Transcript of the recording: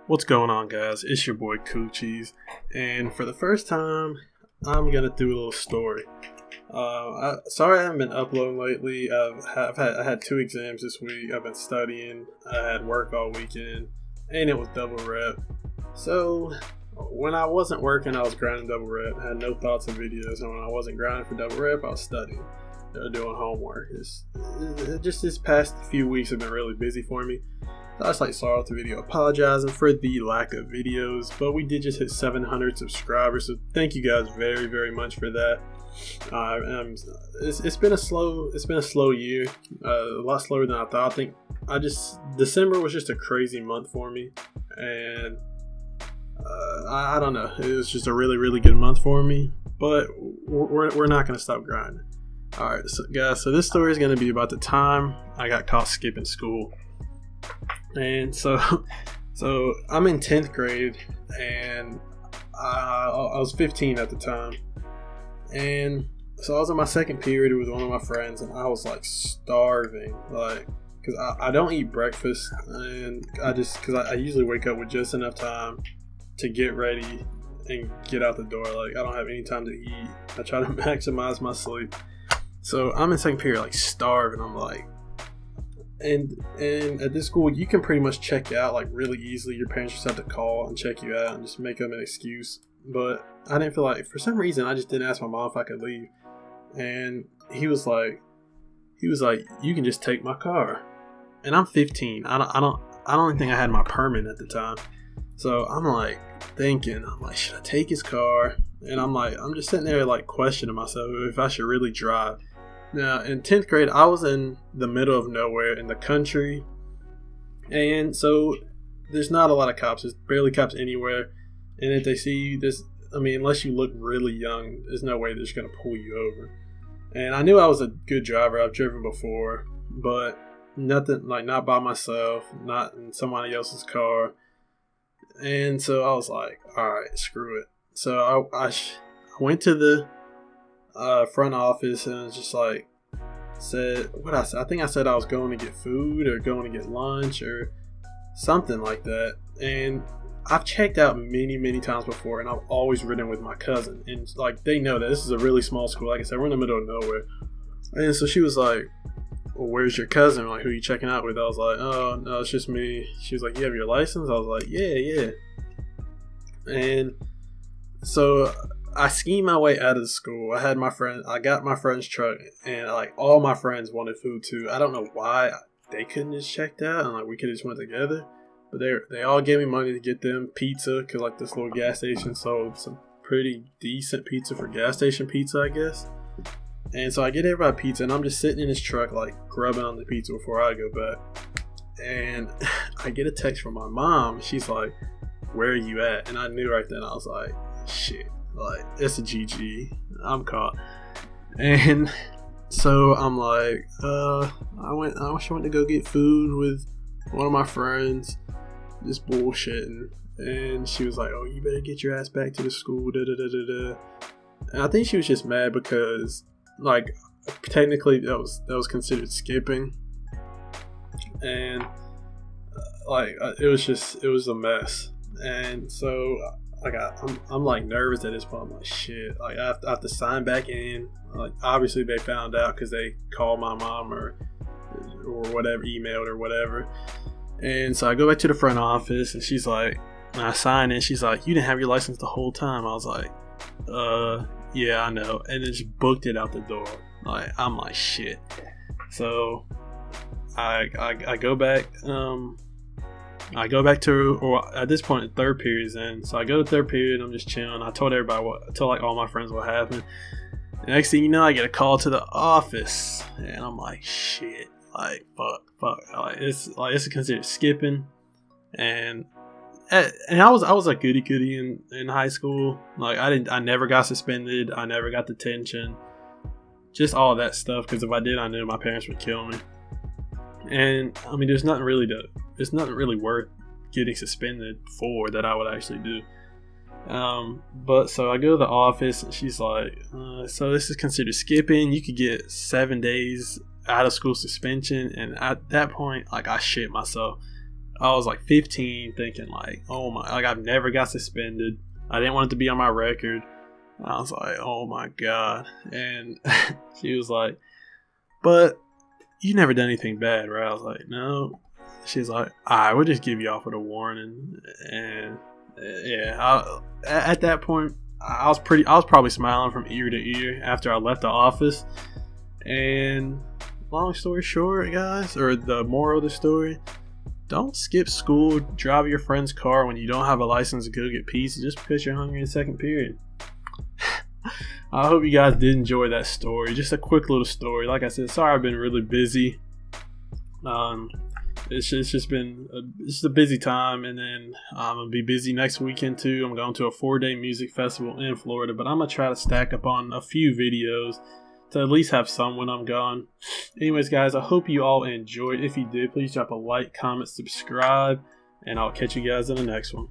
What's going on, guys? It's your boy Coochies, and for the first time, I'm gonna do a little story. Sorry I haven't been uploading lately. I had 2 exams this week. I've been studying. I had work all weekend, and it was double rep. So when I wasn't working, I was grinding double rep. I had no thoughts of videos, and when I wasn't grinding for double rep, I was studying. Doing homework. Just this past few weeks have been really busy for me. I just start off the video apologizing for the lack of videos, but we did just hit 700 subscribers, so thank you guys very, very much for that. It's been a slow year, a lot slower than I thought. I think December was just a crazy month for me, and I don't know, it was just a really, really good month for me. But we're not gonna stop grinding. All right, so guys, so this story is gonna be about the time I got caught skipping school. And so I'm in 10th grade, and I was 15 at the time. And so I was in my second period with one of my friends, and I was starving, because I don't eat breakfast, and because I usually wake up with just enough time to get ready and get out the door. I don't have any time to eat. I try to maximize my sleep. So I'm in second period, starving. I'm And at this school, you can pretty much check out really easily. Your parents just have to call and check you out and just make up an excuse. But I didn't feel for some reason, I just didn't ask my mom if I could leave. And he was like, you can just take my car. And I'm 15. I don't even think I had my permit at the time. So I'm thinking, should I take his car? And I'm just sitting there questioning myself if I should really drive. Now, in 10th grade, I was in the middle of nowhere in the country, and so there's not a lot of cops. There's barely cops anywhere, and if they see you, unless you look really young, there's no way they're just going to pull you over. And I knew I was a good driver. I've driven before, but nothing, not by myself, not in somebody else's car. And so I was all right, screw it. So I went to the front office and just said what I said. I think I said I was going to get food or going to get lunch or something like that. And I've checked out many times before, and I've always ridden with my cousin, and they know that this is a really small school. Like I said, we're in the middle of nowhere. And so she was like, well, where's your cousin? Who are you checking out with? I was like, oh no, it's just me. She was like, you have your license? I was like, yeah. And so I schemed my way out of the school. I got my friend's truck, and all my friends wanted food too. I don't know why they couldn't just checked out and we could have just went together. But they all gave me money to get them pizza, because this little gas station sold some pretty decent pizza for gas station pizza, I guess. And so I get everybody pizza, and I'm just sitting in his truck grubbing on the pizza before I go back. And I get a text from my mom. She's like, where are you at? And I knew right then, I was like, shit. It's a GG. I'm caught. And so I'm I went to go get food with one of my friends, just bullshitting. And she was like, oh, you better get your ass back to the school, And I think she was just mad because technically that was considered skipping. And it was a mess. And so I'm nervous at this point. I'm shit. I have to sign back in. Obviously they found out because they called my mom or whatever, emailed or whatever. And so I go back to the front office, and she's like, and I sign in. She's like, you didn't have your license the whole time. I was like, yeah, I know. And then just booked it out the door. I'm shit. So I go back. I go back to, or at this point, the third period's in. So I go to third period, I'm just chilling. I told all my friends what happened. The next thing you know, I get a call to the office, and I'm shit, fuck. It's considered skipping. And I was a goody in high school. I never got suspended. I never got detention. Just all that stuff, because if I did, I knew my parents would kill me. And there's nothing really worth getting suspended for that I would actually do. But so I go to the office, and she's like, so this is considered skipping. You could get 7 days out of school suspension. And at that point, I shit myself. I was like 15, thinking like, oh my, like I've never got suspended. I didn't want it to be on my record. And I was like, oh my God. And she was like, but you never done anything bad, right? I was like, no. She's like, I would just give you off with a warning. And yeah, at that point, I was probably smiling from ear to ear after I left the office. And long story short, guys, or the moral of the story, don't skip school, drive your friend's car when you don't have a license to go get pizza just because you're hungry in second period. I hope you guys did enjoy that story. Just a quick little story. Like I said, sorry I've been really busy. It's just been a busy time, and then I'm gonna be busy next weekend too. I'm going to a 4-day music festival in Florida, but I'm gonna try to stack up on a few videos to at least have some when I'm gone. Anyways, guys, I hope you all enjoyed. If you did, please drop a like, comment, subscribe, and I'll catch you guys in the next one.